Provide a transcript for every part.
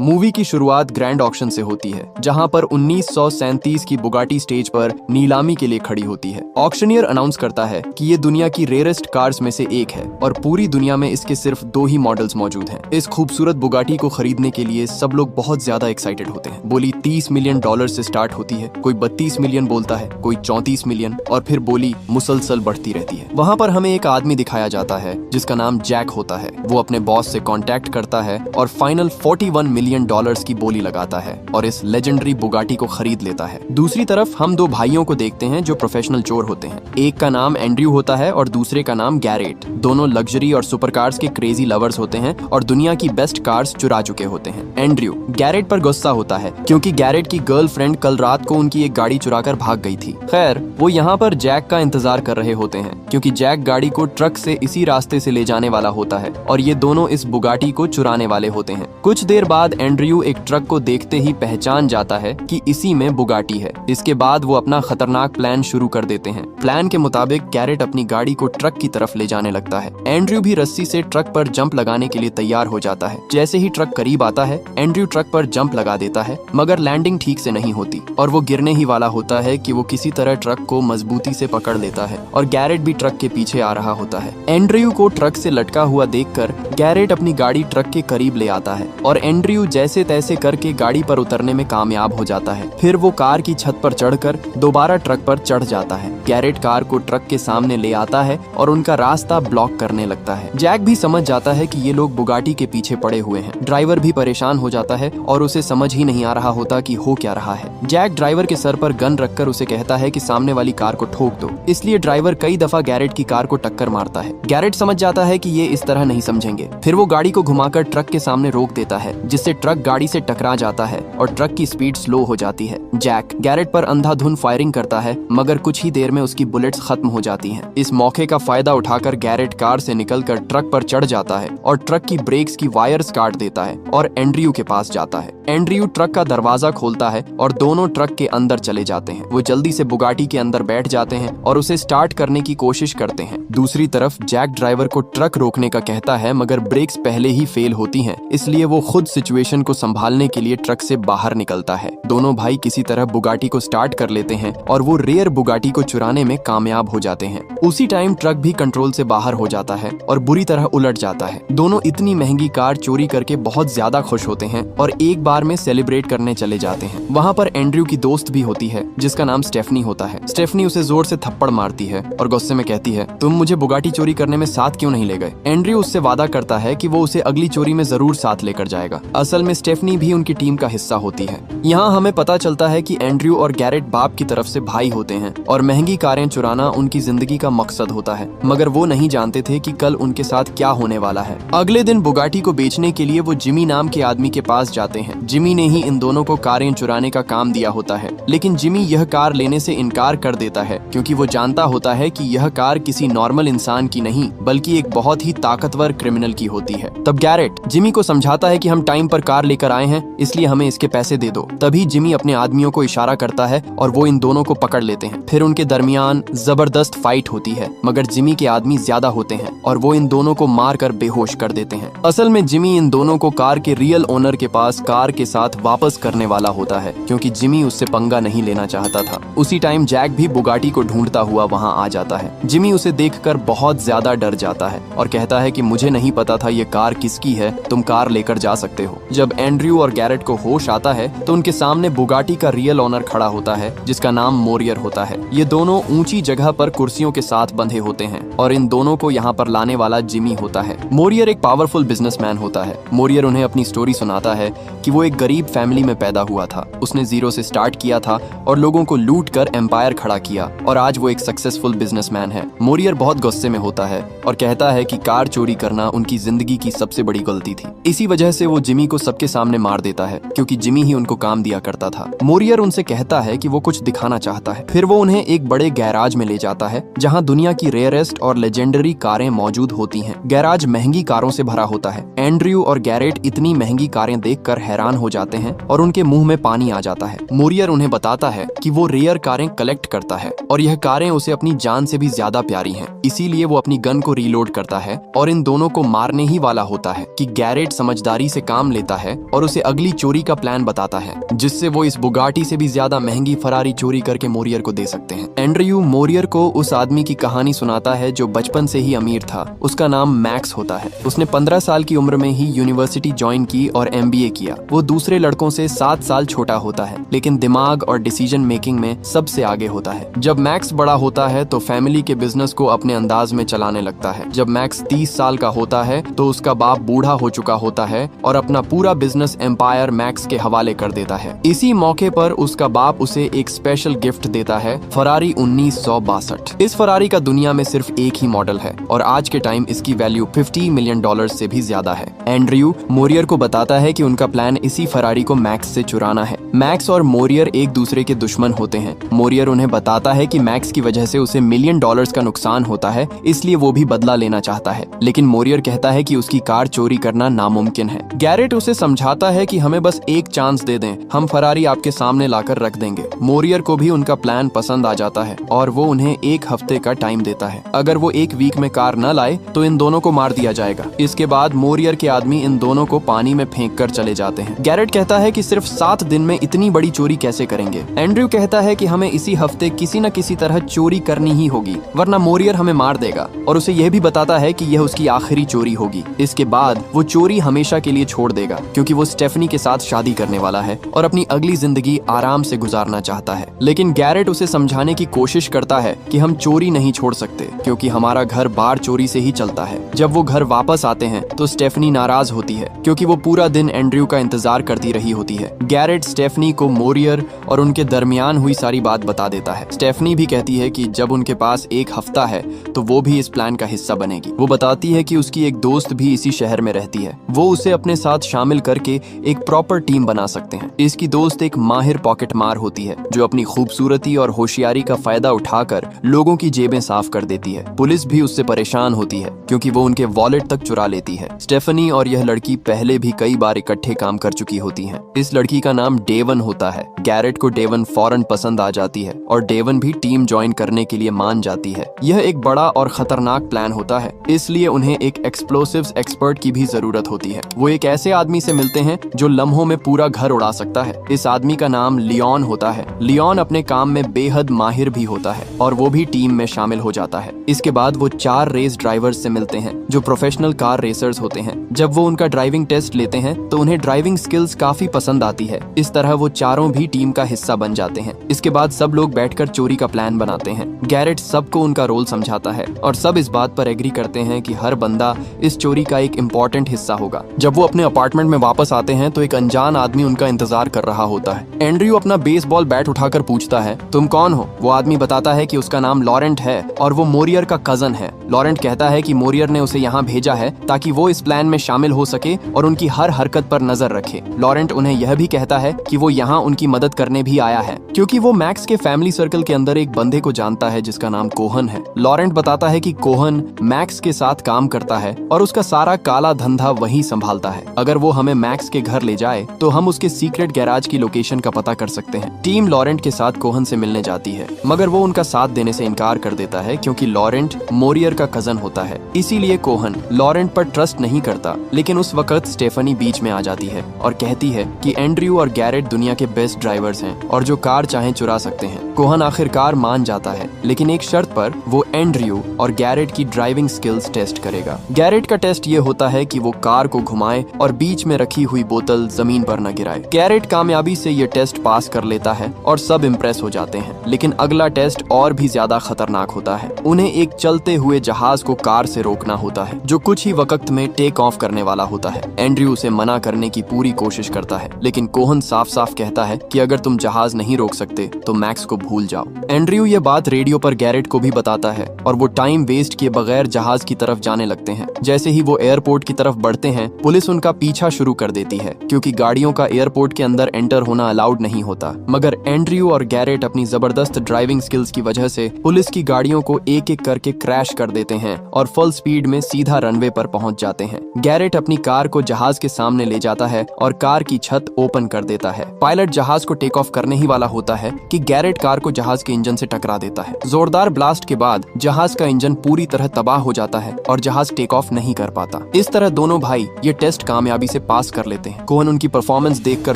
Movie की शुरुआत grand auction से होती है, जहां पर 1937 की बुगाटी स्टेज पर नीलामी के लिए खड़ी होती है। ऑक्शनियर अनाउंस करता है कि ये दुनिया की रेयरेस्ट कार्स में से एक है और पूरी दुनिया में इसके सिर्फ 2 ही मॉडल्स मौजूद हैं। इस खूबसूरत बुगाटी को खरीदने के लिए सब लोग बहुत ज्यादा एक्साइटेड होते हैं। बोली $30 मिलियन से स्टार्ट होती है, कोई 32 मिलियन बोलता है, कोई 34 मिलियन, और फिर बोली मुसलसल बढ़ती रहती है। वहां पर हमें एक आदमी दिखाया जाता है जिसका नाम जैक होता है। वो अपने बॉस से कांटेक्ट करता है और फाइनल $41 मिलियन की बोली लगाता है और इस लेजेंडरी बुगाटी को खरीद लेता है। दूसरी तरफ हम 2 भाइयों को देखते हैं जो प्रोफेशनल चोर होते हैं। एक का नाम एंड्रयू होता है और दूसरे का नाम गैरेट। दोनों लग्जरी और सुपर कार्स के क्रेजी लवर्स होते हैं और दुनिया की बेस्ट कार्स चुरा चुके होते हैं। एंड्रयू गैरेट पर गुस्सा होता है क्योंकि गैरेट की गर्लफ्रेंड कल रात को उनकी एक गाड़ी चुराकर भाग गई थी। खैर, वो यहाँ पर जैक का इंतजार कर रहे होते हैं क्योंकि जैक गाड़ी को ट्रक से इसी रास्ते से ले जाने वाला होता है और ये दोनों इस बुगाटी को चुराने वाले होते हैं। कुछ देर बाद एंड्रयू एक ट्रक को देखते ही पहचान जाता है कि इसी में बुगाटी है। इसके बाद वो अपना खतरनाक प्लान शुरू कर देते हैं। प्लान के मुताबिक गैरेट अपनी गाड़ी को ट्रक की तरफ ले जाने लगता है। एंड्रयू भी रस्सी से ट्रक पर जंप लगाने के लिए तैयार हो जाता है। जैसे ही ट्रक करीब आता है, एंड्रयू ट्रक पर जंप लगा देता है, मगर लैंडिंग ठीक से नहीं होती और वो गिरने ही वाला होता है कि वो किसी तरह ट्रक को मजबूती से पकड़ लेता है और गैरेट भी ट्रक के पीछे आ रहा होता है। एंड्रयू को ट्रक से लटका हुआ देखकर गैरेट अपनी गाड़ी ट्रक के करीब ले आता है और एंड्रयू जैसे तैसे करके गाड़ी पर उतरने में कामयाब हो जाता है। फिर वो कार की छत पर चढ़कर दोबारा ट्रक पर चढ़ जाता है। गैरेट कार को ट्रक के सामने ले आता है और उनका रास्ता ब्लॉक करने लगता है। जैक भी समझ जाता है कि ये लोग बुगाटी के पीछे पड़े हुए हैं। ड्राइवर भी परेशान हो जाता है और उसे समझ ही नहीं आ रहा होता कि हो क्या रहा है। जैक ड्राइवर के सर पर गन रखकर उसे कहता है कि सामने वाली कार को ठोक दो। इसलिए ड्राइवर कई दफा गैरेट की कार को टक्कर मारता है। गैरेट समझ जाता है कि ये इस तरह नहीं समझेंगे। फिर वो गाड़ी को घुमाकर ट्रक के सामने रोक देता है, जिससे ट्रक गाड़ी से टकरा जाता है और ट्रक की स्पीड स्लो हो जाती है। जैक गैरेट पर अंधाधुन फायरिंग करता है, मगर कुछ ही देर में उसकी बुलेट्स खत्म हो जाती हैं। इस मौके का फायदा उठाकर गैरेट कार से निकलकर ट्रक पर चढ़ जाता है और ट्रक की ब्रेक्स की वायर्स काट देता है और एंड्रयू के पास जाता है। एंड्रयू ट्रक का दरवाजा खोलता है और दोनों ट्रक के अंदर चले जाते हैं। वो जल्दी से बुगाटी के अंदर बैठ जाते हैं और उसे स्टार्ट करने की कोशिश करते हैं। दूसरी तरफ जैक ड्राइवर को ट्रक रोकने का कहता है, मगर ब्रेक्स पहले ही फेल होती हैं, इसलिए वो खुद सिचुएशन को संभालने के लिए ट्रक से बाहर निकलता है। दोनों भाई किसी तरह बुगाटी को स्टार्ट कर लेते हैं और वो रेयर बुगाटी को चुराने में कामयाब हो जाते हैं। उसी टाइम ट्रक भी कंट्रोल से बाहर हो जाता है और बुरी तरह उलट जाता है। दोनों इतनी महंगी कार चोरी करके बहुत ज्यादा खुश होते हैं और एक बार में सेलिब्रेट करने चले जाते हैं। वहाँ पर एंड्रयू की दोस्त भी होती है जिसका नाम स्टेफनी होता है। स्टेफनी उसे जोर से थप्पड़ मारती है और गुस्से में कहती है, तुम मुझे बुगाटी चोरी करने में साथ क्यों नहीं ले गए? एंड्रयू उससे वादा करता है कि वो उसे अगली चोरी में जरूर साथ लेकर जाएगा। असल में स्टेफनी भी उनकी टीम का हिस्सा होती है। यहाँ हमें पता चलता है कि एंड्रयू और गैरेट बाप की तरफ से भाई होते हैं और महंगी कारें चुराना उनकी जिंदगी का मकसद होता है, मगर वो नहीं जानते थे कि कल उनके साथ क्या होने वाला है। अगले दिन बुगाटी को बेचने के लिए वो जिमी नाम के आदमी के पास जाते हैं। जिमी ने ही इन दोनों को कारें चुराने का काम दिया होता है, लेकिन जिमी यह कार लेने से इनकार कर देता है क्योंकि वो जानता होता है कि यह कार किसी नॉर्मल इंसान की नहीं बल्कि एक बहुत ही ताकतवर क्रिमिनल की होती है। तब गैरेट जिमी को समझाता है कि हम टाइम पर कार लेकर आए हैं, इसलिए हमें इसके पैसे दे दो। तभी जिमी अपने आदमियों को इशारा करता है और वो इन दोनों को पकड़ लेते हैं। फिर उनके दरमियान जबरदस्त फाइट होती है, मगर जिमी के आदमी ज्यादा होते हैं और वो इन दोनों को मार कर बेहोश कर देते हैं। असल में जिमी इन दोनों को कार के रियल ओनर के पास कार के साथ वापस करने वाला होता है क्योंकि जिमी उससे पंगा नहीं लेना चाहता था। उसी टाइम जैक भी बुगाटी को ढूंढता हुआ वहाँ आ जाता है। जिमी उसे देखकर बहुत ज्यादा डर जाता है और कहता है कि मुझे नहीं पता था ये कार किसकी है, तुम कार लेकर जा सकते हो। जब एंड्रयू और गैरेट को होश आता है तो उनके सामने बुगाटी का रियल ओनर खड़ा होता है जिसका नाम मोरियर होता है। ये दोनों ऊंची जगह पर कुर्सियों के साथ बंधे होते हैं और इन दोनों को यहाँ पर लाने वाला जिमी होता है। मोरियर एक पावरफुल बिजनेसमैन होता है। मोरियर उन्हें अपनी स्टोरी सुनाता है कि वो एक गरीब फैमिली में पैदा हुआ था। उसने जीरो से स्टार्ट किया था और लोगों को लूट कर एम्पायर खड़ा किया और आज वो एक सक्सेसफुल बिजनेसमैन है। मोरियर बहुत गुस्से में होता है और कहता है कि कार चोरी करना उनकी जिंदगी की सबसे बड़ी गलती थी। इसी वजह से वो जिमी को सबके सामने मार देता है क्योंकि जिमी ही उनको काम दिया करता था। मोरियर उनसे कहता है कि वो कुछ दिखाना चाहता है। फिर वो उन्हें एक बड़े गैराज में ले जाता है जहाँ दुनिया की रेयरेस्ट और लेजेंडरी कारें मौजूद होती हैं। गैराज महंगी कारों से भरा होता है। एंड्रयू और गैरेट इतनी महंगी कारें देखकर हैरान हो जाते हैं और उनके मुंह में पानी आ जाता है। मोरियर उन्हें बताता है कि वो रेयर कारें कलेक्ट करता है और यह कारें उसे अपनी जान से भी ज्यादा प्यारी हैं। इसीलिए वो अपनी गन को रीलोड करता है और इन दोनों को मारने ही वाला होता है कि गैरेट समझदारी से काम लेता आता है और उसे अगली चोरी का प्लान बताता है, जिससे वो इस बुगाटी से भी ज्यादा महंगी फरारी चोरी करके मोरियर को दे सकते हैं। एंड्रयू मोरियर को उस आदमी की कहानी सुनाता है जो बचपन से ही अमीर था। उसका नाम मैक्स होता है। उसने 15 साल की उम्र में ही यूनिवर्सिटी ज्वाइन की और MBA किया। वो दूसरे लड़कों से 7 साल छोटा होता है, लेकिन दिमाग और डिसीजन मेकिंग में सबसे आगे होता है। जब मैक्स बड़ा होता है तो फैमिली के बिजनेस को अपने अंदाज में चलाने लगता है। जब मैक्स 30 साल का होता है तो उसका बाप बूढ़ा हो चुका होता है और अपना पूरा बिजनेस एम्पायर मैक्स के हवाले कर देता है। इसी मौके पर उसका बाप उसे एक स्पेशल गिफ्ट देता है, फरारी 1962। इस फरारी का दुनिया में सिर्फ एक ही मॉडल है और आज के टाइम इसकी वैल्यू $50 मिलियन से भी ज्यादा है। एंड्रयू मोरियर को बताता है कि उनका प्लान इसी फरारी को मैक्स से चुराना है। मैक्स और मोरियर एक दूसरे के दुश्मन होते हैं। मोरियर उन्हें बताता है कि मैक्स की वजह से उसे $1 मिलियन का नुकसान होता है, इसलिए वो भी बदला लेना चाहता है। लेकिन मोरियर कहता है कि उसकी कार चोरी करना नामुमकिन है। गैरेट उसे समझाता है कि हमें बस एक चांस दे दें, हम फरारी आपके सामने लाकर रख देंगे। मोरियर को भी उनका प्लान पसंद आ जाता है और वो उन्हें 1 हफ्ते का टाइम देता है। अगर वो 1 वीक में कार न लाए तो इन दोनों को मार दिया जाएगा। इसके बाद मोरियर के आदमी इन दोनों को पानी में फेंक कर चले जाते हैं। गैरेट कहता है कि सिर्फ 7 दिन में इतनी बड़ी चोरी कैसे करेंगे। एंड्रयू कहता है कि हमें इसी हफ्ते किसी न किसी तरह चोरी करनी ही होगी, वरना मोरियर हमें मार देगा, और उसे यह भी बताता है कि यह उसकी आखिरी चोरी होगी। इसके बाद वो चोरी हमेशा के लिए छोड़ देगा, क्योंकि वो स्टेफनी के साथ शादी करने वाला है और अपनी अगली जिंदगी आराम से गुजारना चाहता है। लेकिन गैरेट उसे समझाने की कोशिश करता है कि हम चोरी नहीं छोड़ सकते, क्योंकि हमारा घर बार चोरी से ही चलता है। जब वो घर वापस आते हैं तो स्टेफनी नाराज होती है, क्योंकि वो पूरा दिन एंड्रयू का इंतजार करती रही होती है। गैरेट स्टेफनी को मोरियर और उनके दरमियान हुई सारी बात बता देता है। स्टेफनी भी कहती है कि जब उनके पास 1 हफ्ता है तो वो भी इस प्लान का हिस्सा बनेगी। वो बताती है कि उसकी एक दोस्त भी इसी शहर में रहती है, वो उसे अपने साथ शामिल करके एक प्रॉपर टीम बना सकते हैं। इसकी दोस्त एक माहिर पॉकेट मार होती है, जो अपनी खूबसूरती और होशियारी का फायदा उठाकर लोगों की जेबें साफ कर देती है। पुलिस भी उससे परेशान होती है, क्योंकि वो उनके वॉलेट तक चुरा लेती है। स्टेफनी और यह लड़की पहले भी कई बार इकट्ठे काम कर चुकी होती हैं। इस लड़की का नाम डेवन होता है। गैरेट को डेवन फौरन पसंद आ जाती है और डेवन भी टीम ज्वाइन करने के लिए मान जाती है। यह एक बड़ा और खतरनाक प्लान होता है, इसलिए उन्हें एक एक्सप्लोसिव्स एक्सपर्ट की भी जरूरत होती है। वो एक ऐसे आदमी से मिलते हैं जो लम्हों में पूरा घर उड़ा सकता है। इस आदमी का नाम लियोन होता है। लियोन अपने काम में बेहद माहिर भी होता है और वो भी टीम में शामिल हो जाता है। इसके बाद वो 4 रेस ड्राइवर्स से मिलते हैं जो प्रोफेशनल कार रेसर्स होते हैं। जब वो उनका ड्राइविंग टेस्ट लेते हैं तो उन्हें ड्राइविंग स्किल्स काफी पसंद आती है। इस तरह वो चारों भी टीम का हिस्सा बन जाते हैं। इसके बाद सब लोग बैठकर चोरी का प्लान बनाते हैं। गैरेट सबको उनका रोल समझाता है और सब इस बात पर एग्री करते हैं कि हर बंदा इस चोरी का एक इम्पोर्टेंट हिस्सा होगा। जब वो अपने अपार्टमेंट में वापस आते हैं तो एक अनजान आदमी उनका इंतजार कर रहा होता है। एंड्रयू अपना बेसबॉल बैट उठाकर पूछता है, तुम कौन हो? वो आदमी बताता है कि उसका नाम लॉरेंट है और वो मोरियर का कजन है। लॉरेंट कहता है कि मोरियर ने उसे यहाँ भेजा है ताकि वो इस प्लान में शामिल हो सके और उनकी हर हरकत पर नजर रखे। लॉरेंट उन्हें यह भी कहता है कि वो यहाँ उनकी मदद करने भी आया है, क्योंकि वो मैक्स के फैमिली सर्कल के अंदर एक बंदे को जानता है जिसका नाम कोहन है। लॉरेंट बताता है कि कोहन मैक्स के साथ काम करता है और उसका सारा काला धंधा वही संभालता है। अगर वो हमें मैक्स के घर ले जाए तो हम उसके सीक्रेट गैराज की लोकेशन का पता कर सकते हैं। टीम लॉरेंट के साथ कोहन से मिलने जाती है, मगर वो उनका साथ देने से इनकार कर देता है, क्योंकि लॉरेंट मोरियर का कजन होता है। इसीलिए कोहन लॉरेंट पर ट्रस्ट नहीं करता। लेकिन उस वक्त स्टेफनी बीच में आ जाती है और कहती है कि एंड्रयू और गैरेट दुनिया के बेस्ट ड्राइवर्स हैं और जो कार चाहे चुरा सकते हैं। कोहन आखिरकार मान जाता है, लेकिन एक शर्त पर। वो एंड्रयू और गैरेट की ड्राइविंग स्किल्स टेस्ट करेगा। गैरेट का टेस्ट ये होता है कि वो कार को घुमाए और बीच में रखी हुई बोतल जमीन पर न गिराए। गैरेट कामयाबी से ये टेस्ट पास कर लेता है और सब इम्प्रेस हो जाते हैं। लेकिन अगला टेस्ट और भी ज्यादा खतरनाक होता है। उन्हें एक चलते हुए जहाज को कार से रोकना होता है, जो कुछ ही वक्त में टेक ऑफ करने वाला होता है। एंड्रयू उसे मना करने की पूरी कोशिश करता है, लेकिन कोहन साफ साफ कहता है कि अगर तुम जहाज नहीं रोक सकते तो मैक्स को भूल जाओ। एंड्रयू ये बात रेडियो पर गैरेट को भी बताता है और वो टाइम वेस्ट किए बगैर जहाज की तरफ जाने लगते हैं। जैसे ही वो एयरपोर्ट की तरफ बढ़ते हैं, पुलिस उनका पीछा शुरू कर देती है, क्योंकि गाड़ियों का एयरपोर्ट के अंदर एंटर होना अलाउड नहीं होता। मगर एंड्रयू और गैरेट अपनी जबरदस्त ड्राइविंग स्किल्स की वजह से पुलिस की गाड़ियों को एक एक करके क्रैश कर देते हैं और फुल स्पीड में सीधा रनवे पर पहुंच जाते हैं। गैरेट अपनी कार को जहाज के सामने ले जाता है और कार की छत ओपन कर देता है। पायलट जहाज को टेक ऑफ करने ही वाला होता है कि गैरेट कार कार को जहाज के इंजन से टकरा देता है। जोरदार ब्लास्ट के बाद जहाज का इंजन पूरी तरह तबाह हो जाता है और जहाज टेक ऑफ नहीं कर पाता। इस तरह दोनों भाई ये टेस्ट कामयाबी से पास कर लेते हैं। कोहन उनकी परफॉर्मेंस देखकर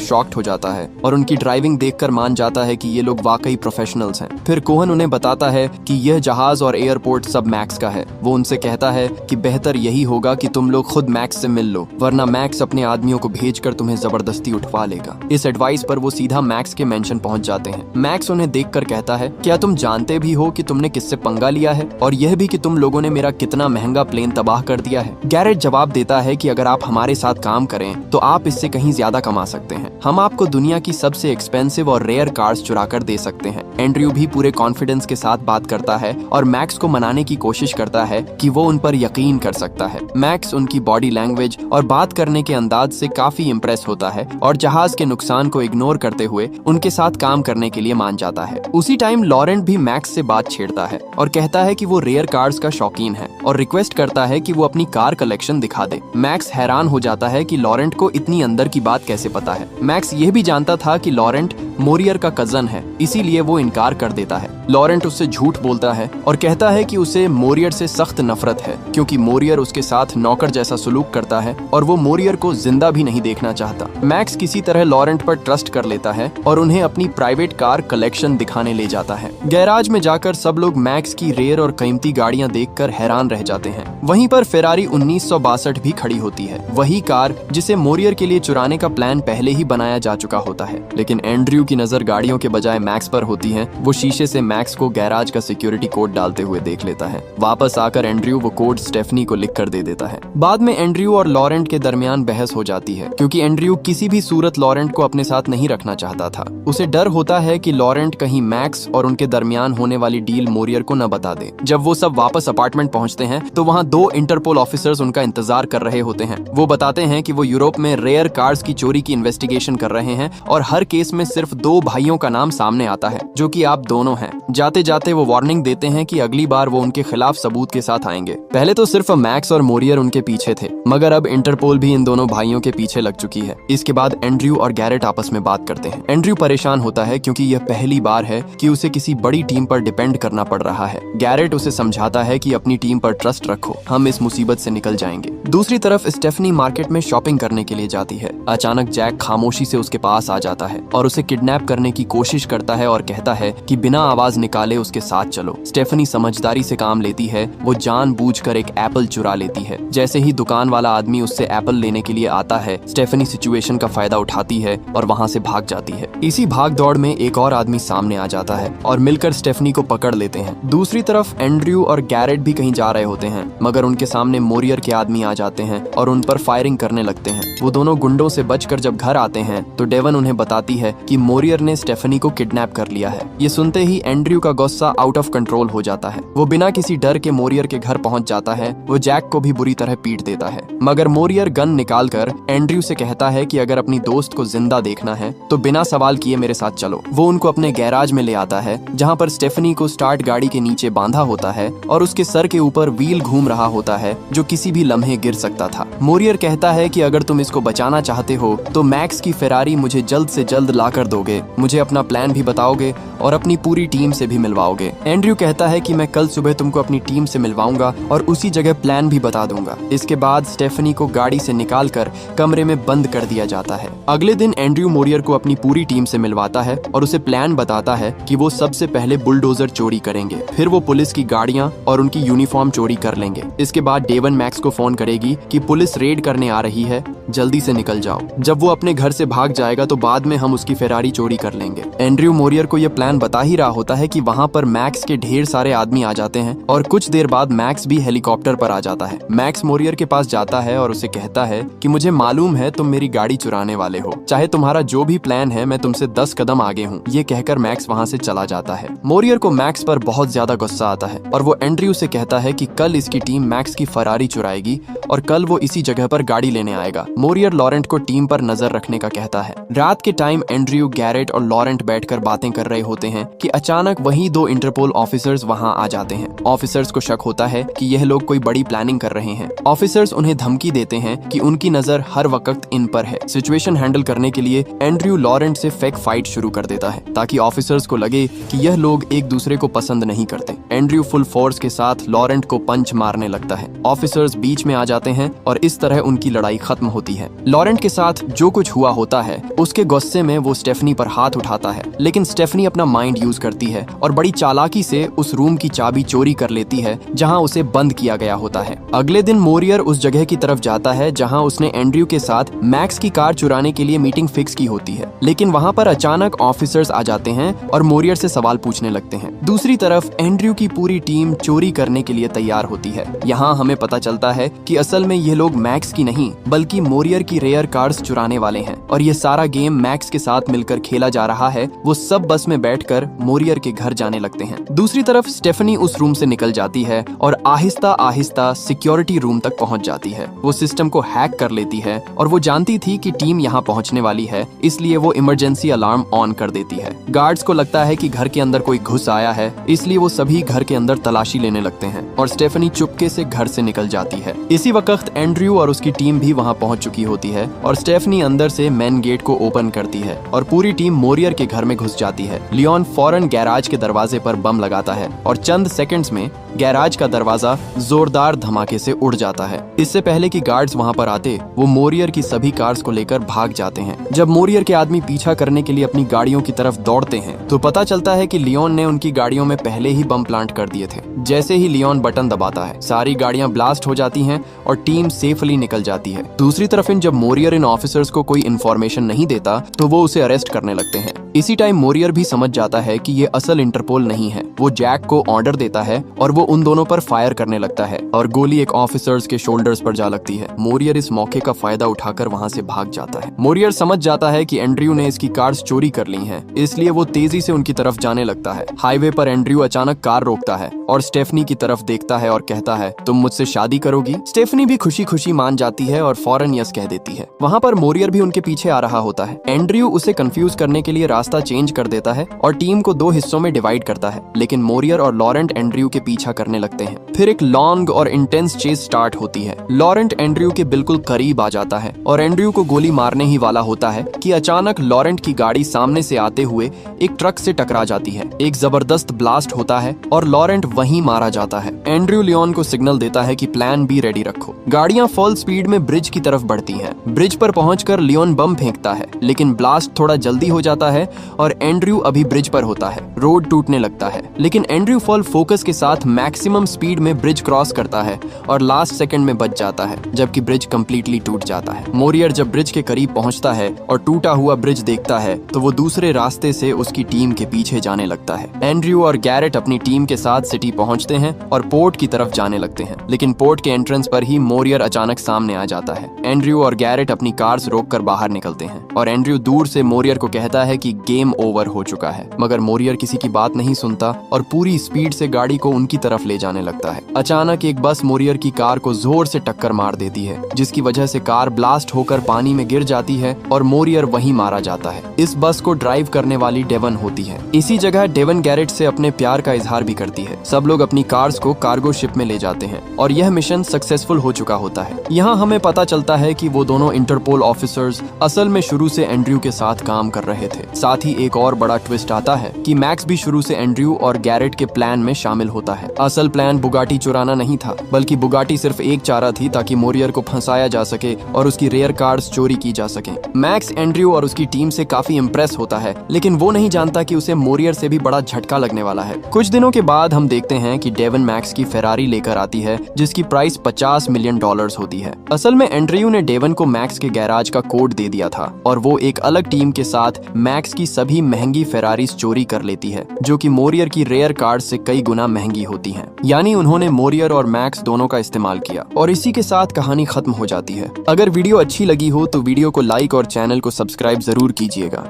शॉक्ड हो जाता है और उनकी ड्राइविंग देखकर मान जाता है कि ये लोग वाकई प्रोफेशनल्स हैं। फिर कोहन उन्हें बताता है कि यह जहाज और एयरपोर्ट सब मैक्स का है। वो उनसे कहता है कि बेहतर यही होगा कि तुम लोग खुद मैक्स से मिल लो, वरना मैक्स अपने आदमियों को भेजकर तुम्हें जबरदस्ती उठवा लेगा। इस एडवाइस पर वो सीधा मैक्स के मेंशन पहुंच जाते हैं। मैक्स उन्हें देखकर कहता है, क्या तुम जानते भी हो कि तुमने किससे पंगा लिया है, और यह भी कि तुम लोगों ने मेरा कितना महंगा प्लेन तबाह कर दिया है। गैरेट जवाब देता है कि अगर आप हमारे साथ काम करें तो आप इससे कहीं ज्यादा कमा सकते हैं। हम आपको दुनिया की सबसे एक्सपेंसिव और रेयर कार्स चुरा कर दे सकते हैं। एंड्रयू भी पूरे कॉन्फिडेंस के साथ बात करता है और मैक्स को मनाने की कोशिश करता है कि वो उन पर यकीन कर सकता है। मैक्स उनकी बॉडी लैंग्वेज और बात करने के अंदाज से काफी इम्प्रेस होता है और जहाज के नुकसान को इग्नोर करते हुए उनके साथ काम करने के लिए मान जाता है। उसी टाइम लॉरेंट भी मैक्स से बात छेड़ता है और कहता है कि वो रेयर कार्स का शौकीन है और रिक्वेस्ट करता है कि वो अपनी कार कलेक्शन दिखा दे। मैक्स हैरान हो जाता है कि लॉरेंट को इतनी अंदर की बात कैसे पता है। मैक्स यह भी जानता था कि लॉरेंट मोरियर का कजन है, इसीलिए वो इनकार कर देता है। लॉरेंट उससे झूठ बोलता है और कहता है कि उसे मोरियर से सख्त नफरत है, क्योंकि मोरियर उसके साथ नौकर जैसा सलूक करता है और वो मोरियर को जिंदा भी नहीं देखना चाहता। मैक्स किसी तरह लॉरेंट पर ट्रस्ट कर लेता है और उन्हें अपनी प्राइवेट कार कलेक्शन दिखाने ले जाता है। गैराज में जाकर सब लोग मैक्स की रेयर और कीमती गाड़ियां देखकर हैरान रह जाते हैं। वहीं पर फेरारी 1962 भी खड़ी होती है, वही कार जिसे मोरियर के लिए चुराने का प्लान पहले ही बनाया जा चुका होता है। लेकिन एंड्रयू की नजर गाड़ियों के बजाय मैक्स पर होती है। वो शीशे से मैक्स को गैराज का सिक्योरिटी कोड डालते हुए देख लेता है। वापस आकर एंड्रयू वो कोड स्टेफनी को लिख कर दे देता है। बाद में एंड्रयू और लॉरेंट के दरमियान बहस हो जाती है, क्योंकि एंड्रयू किसी भी सूरत लॉरेंट को अपने साथ नहीं रखना चाहता था। उसे डर होता है कि लॉरेंट कहीं मैक्स और उनके दरमियान होने वाली डील मोरियर को न बता दे। जब वो सब वापस अपार्टमेंट पहुंचते हैं तो वहाँ 2 इंटरपोल ऑफिसर्स उनका इंतजार कर रहे होते हैं। वो बताते हैं कि वो यूरोप में रेयर कार्स की चोरी की इन्वेस्टिगेशन कर रहे हैं और हर केस में सिर्फ 2 भाइयों का नाम सामने आता है, जो कि आप दोनों हैं। जाते जाते वो वार्निंग देते हैं कि अगली बार वो उनके खिलाफ सबूत के साथ आएंगे। पहले तो सिर्फ मैक्स और मोरियर उनके पीछे थे, मगर अब इंटरपोल भी इन दोनों भाइयों के पीछे लग चुकी है। इसके बाद एंड्रयू और गैरेट आपस में बात करते हैं। एंड्रयू परेशान होता है क्योंकि यह पहली बार है कि उसे किसी बड़ी टीम पर डिपेंड करना पड़ रहा है। गैरेट उसे समझाता है कि अपनी टीम पर ट्रस्ट रखो, हम इस मुसीबत से निकल जाएंगे। दूसरी तरफ स्टेफनी मार्केट में शॉपिंग करने के लिए जाती है। अचानक जैक खामोशी से उसके पास आ जाता है और उसे किडनैप करने की कोशिश करता है और कहता है कि बिना आवाज निकाले उसके साथ चलो। स्टेफनी समझदारी से काम लेती है। वो जानबूझकर एक एप्पल चुरा लेती है। जैसे ही दुकान वाला आदमी उससे एप्पल लेने के लिए आता है, स्टेफनी सिचुएशन का फायदा उठाती है और वहाँ से भाग जाती है। इसी भाग दौड़ में एक और आदमी सामने आ जाता है और मिलकर स्टेफनी को पकड़ लेते हैं। दूसरी तरफ एंड्रयू और गैरेट भी कहीं जा रहे होते हैं, मगर उनके सामने मोरियर के आदमी आ जाते हैं और उन पर फायरिंग करने लगते हैं। वो दोनों गुंडों से बचकर जब घर आते हैं तो डेवन उन्हें बताती है कि मोरियर ने स्टेफनी को किडनैप कर लिया है। ये सुनते ही एंड्रयू का गुस्सा आउट ऑफ कंट्रोल हो जाता है। वो बिना किसी डर के मोरियर के घर पहुंच जाता है। वो जैक को भी बुरी तरह पीट देता है, मगर मोरियर गन निकालकर एंड्रयू से कहता है कि अगर अपनी दोस्त को जिंदा देखना है तो बिना सवाल किए मेरे साथ चलो। वो उनको अपने गैराज में ले आता है, जहाँ पर स्टेफनी को स्टार्ट गाड़ी के नीचे बांधा होता है और उसके सर के ऊपर व्हील घूम रहा होता है, जो किसी भी लम्हे गिर सकता था। मोरियर कहता है कि अगर तुम इसको बचाना चाहते हो तो मैक्स की फेरारी मुझे जल्द से जल्द ला कर दोगे, मुझे अपना प्लान भी बताओगे और अपनी पूरी टीम से भी मिलवाओगे। एंड्रयू कहता है कि मैं कल सुबह तुमको अपनी टीम से मिलवाऊंगा और उसी जगह प्लान भी बता दूंगा। इसके बाद स्टेफनी को गाड़ी से निकालकर कमरे में बंद कर दिया जाता है। अगले दिन एंड्रयू मोरियर को अपनी पूरी टीम से मिलवाता है और उसे प्लान बताता है कि वो सबसे पहले बुलडोजर चोरी करेंगे, फिर वो पुलिस की गाड़ियां और उनकी यूनिफॉर्म चोरी कर लेंगे। इसके बाद डेवन मैक्स को फोन करेगी कि पुलिस रेड करने आ रही है, जल्दी से निकल जाओ। जब वो अपने घर से भाग जाएगा तो बाद में हम उसकी फेरारी चोरी कर लेंगे। एंड्रयू मोरियर को यह प्लान बता ही रहा होता है कि वहाँ पर मैक्स के ढेर सारे आदमी आ जाते हैं और कुछ देर बाद मैक्स भी हेलीकॉप्टर पर आ जाता है। मैक्स मोरियर के पास जाता है और उसे कहता है कि मुझे मालूम है तुम मेरी गाड़ी चुराने वाले हो, चाहे तुम्हारा जो भी प्लान है मैं तुमसे 10 कदम आगे हूँ। ये कहकर मैक्स वहाँ से चला जाता है। मोरियर को मैक्स पर बहुत ज्यादा गुस्सा आता है और वो एंड्रयू से कहता है कि कल इसकी टीम मैक्स की फरारी चुराएगी और कल वो इसी जगह पर गाड़ी लेने आएगा। मोरियर लॉरेंट को टीम पर नजर रखने का कहता है। रात के टाइम एंड्रयू गैरेट और लॉरेंट बैठकर बातें कर रहे होते हैं कि अचानक वही दो इंटरपोल ऑफिसर्स वहां आ जाते हैं। ऑफिसर्स को शक होता है कि यह लोग कोई बड़ी प्लानिंग कर रहे हैं। ऑफिसर्स उन्हें धमकी देते हैं कि उनकी नजर हर वक्त इन पर है। सिचुएशन हैंडल करने के लिए एंड्रयू लॉरेंट से फेक फाइट शुरू कर देता है ताकि ऑफिसर्स को लगे कि यह लोग एक दूसरे को पसंद नहीं करते। एंड्रयू फुल फोर्स के साथ लॉरेंट को पंच मारने लगता है। ऑफिसर्स बीच में आ जाते हैं और इस तरह उनकी लड़ाई खत्म होती है। लॉरेंट के साथ जो कुछ हुआ होता है उसके गुस्से में वो स्टेफनी पर हाथ उठाता है, लेकिन स्टेफनी अपना माइंड यूज करती है और बड़ी चालाकी से उस रूम की चाबी चोरी कर लेती है जहां उसे बंद किया गया होता है। अगले दिन मोरियर उस जगह की तरफ जाता है जहां उसने एंड्रयू के साथ मैक्स की कार चुराने के लिए मीटिंग फिक्स की होती है, लेकिन वहां पर अचानक ऑफिसर्स आ जाते हैं और मोरियर से सवाल पूछने लगते हैं। दूसरी तरफ एंड्रयू की पूरी टीम चोरी करने के लिए तैयार होती है। यहाँ हमें पता चलता है कि असल में ये लोग मैक्स की नहीं बल्कि मोरियर की रेयर कार्स चुराने वाले हैं और ये सारा गेम मैक्स के साथ मिलकर खेला जा रहा है। वो सब बस में बैठकर मोरियर के घर जाने लगते हैं। दूसरी तरफ स्टेफनी उस रूम से निकल जाती है और आहिस्ता आहिस्ता सिक्योरिटी रूम तक पहुंच जाती है। वो सिस्टम को हैक कर लेती है और वो जानती थी कि टीम यहाँ पहुंचने वाली है, इसलिए वो इमरजेंसी अलार्म ऑन कर देती है। गार्ड्स को लगता है कि घर के अंदर कोई घुस आया है, इसलिए वो सभी घर के अंदर तलाशी लेने लगते हैं और स्टेफनी चुपके से घर से निकल जाती है। इसी वक्त एंड्रयू और उसकी टीम भी वहां पहुंच चुकी होती है और स्टेफनी अंदर से मेन गेट को ओपन करती है और पूरी टीम मोरियर के घर में घुस जाती है। लियोन फौरन गैराज के दरवाजे पर बम लगाता है और चंद सेकंड्स में गैराज का दरवाजा जोरदार धमाके से उड़ जाता है। इससे पहले कि गार्ड्स वहां पर आते, वो मोरियर की सभी कार्स को लेकर भाग जाते हैं। जब मोरियर के आदमी पीछा करने के लिए अपनी गाड़ियों की तरफ दौड़ते हैं तो पता चलता है कि लियोन ने उनकी गाड़ियों में पहले ही बम प्लांट कर दिए थे। जैसे ही लियोन बटन दबाता है, सारी गाड़ियां ब्लास्ट हो जाती हैं और टीम सेफली निकल जाती है। दूसरी तरफ जब मोरियर इन ऑफिसर्स को कोई इन्फॉर्मेशन नहीं देता तो वो उसे अरेस्ट करने लगते हैं। इसी टाइम मोरियर भी समझ जाता है कि ये असल इंटरपोल नहीं है। वो जैक को ऑर्डर देता है और वो उन दोनों पर फायर करने लगता है और गोली एक ऑफिसर्स के शोल्डर्स पर जा लगती है। मोरियर इस मौके का फायदा उठाकर वहां से भाग जाता है। मोरियर समझ जाता है कि एंड्रयू ने इसकी कार्स चोरी कर ली हैं, इसलिए वो तेजी से उनकी तरफ जाने लगता है। हाईवे पर एंड्रयू अचानक कार रोकता है और स्टेफनी की तरफ देखता है और कहता है, तुम मुझसे शादी करोगी? स्टेफनी भी खुशी खुशी मान जाती है और फौरन यस कह देती है। वहाँ पर मोरियर भी उनके पीछे आ रहा होता है। एंड्रयू उसे कंफ्यूज करने के लिए रास्ता चेंज कर देता है और टीम को दो हिस्सों में डिवाइड करता है, लेकिन मोरियर और लॉरेंट एंड्रयू के पीछा करने लगते हैं। फिर एक लॉन्ग और इंटेंस चेस स्टार्ट होती है। लॉरेंट एंड्रयू के बिल्कुल करीब आ जाता है और एंड्रयू को गोली मारने ही वाला होता है कि अचानक लॉरेंट की गाड़ी सामने से आते हुए एक ट्रक से टकरा जाती है। एक जबरदस्त ब्लास्ट होता है और लॉरेंट वहीं मारा जाता है। एंड्रयू लियोन को सिग्नल देता है कि प्लान बी रेडी रखो। गाड़ियां फुल स्पीड में ब्रिज की तरफ बढ़ती हैं। ब्रिज पर पहुंचकर लियोन बम फेंकता है, लेकिन ब्लास्ट थोड़ा जल्दी हो जाता है और एंड्रयू अभी ब्रिज पर होता है। रोड टूटने लगता है, लेकिन एंड्रयू फुल फोकस के साथ मैक्सिमम स्पीड में ब्रिज क्रॉस करता है और लास्ट सेकंड में बच जाता है, जबकि ब्रिज कंप्लीटली टूट जाता है। मोरियर जब ब्रिज के करीब पहुंचता है और टूटा हुआ ब्रिज देखता है तो वो दूसरे रास्ते से उसकी टीम के पीछे जाने लगता है। एंड्रयू और गैरेट अपनी टीम के साथ सिटी पहुंचते हैं और पोर्ट की तरफ जाने लगते हैं, लेकिन पोर्ट के एंट्रेंस पर ही मोरियर अचानक सामने आ जाता है। एंड्रयू और गैरेट अपनी कार्स रोककर बाहर निकलते हैं और एंड्रयू दूर से मोरियर को कहता है कि गेम ओवर हो चुका है, मगर मोरियर किसी की बात नहीं सुनता और पूरी स्पीड से गाड़ी को उनकी तरफ ले जाने लगता है। अचानक एक बस मोरियर की कार को जोर से टक्कर मार देती है, जिसकी वजह से कार ब्लास्ट होकर पानी में गिर जाती है और मोरियर वहीं मारा जाता है। इस बस को ड्राइव करने वाली डेवन होती है। इसी जगह डेवन गैरेट से अपने प्यार का इजहार भी करती है। सब लोग अपनी कार्स को कार्गो शिप में ले जाते हैं और यह मिशन सक्सेसफुल हो चुका होता है। यहाँ हमें पता चलता है कि वो दोनों इंटरपोल ऑफिसर्स असल में शुरू से एंड्रयू के साथ काम कर रहे थे। साथ ही एक और बड़ा ट्विस्ट आता है कि मैक्स भी शुरू से एंड्रयू और गैरेट के प्लान में शामिल होता है। असल प्लान बुगाटी चुराना नहीं था, बल्कि बुगाटी सिर्फ एक चारा थी ताकि मोरियर को फंसाया जा सके और उसकी रेयर कार्स चोरी की जा सके। मैक्स एंड्रयू और उसकी टीम से काफी इम्प्रेस होता है, लेकिन वो नहीं जानता कि उसे मोरियर से भी बड़ा झटका लगने वाला है। कुछ दिनों के बाद हम देखते हैं कि डेवन मैक्स की फेरारी लेकर आती है, जिसकी प्राइस $50 मिलियन होती है। असल में एंड्रयू ने डेवन को मैक्स के गैराज का कोड दे दिया था और वो एक अलग टीम के साथ मैक्स की सभी महंगी फेरारीज चोरी कर लेती है, जो कि मोरियर की रेयर कार्स से कई गुना महंगी होती हैं। यानी उन्होंने मोरियर और मैक्स दोनों का इस्तेमाल किया और इसी के साथ कहानी खत्म हो जाती है। अगर वीडियो अच्छी लगी हो तो वीडियो को लाइक और चैनल को सब्सक्राइब जरूर कीजिएगा।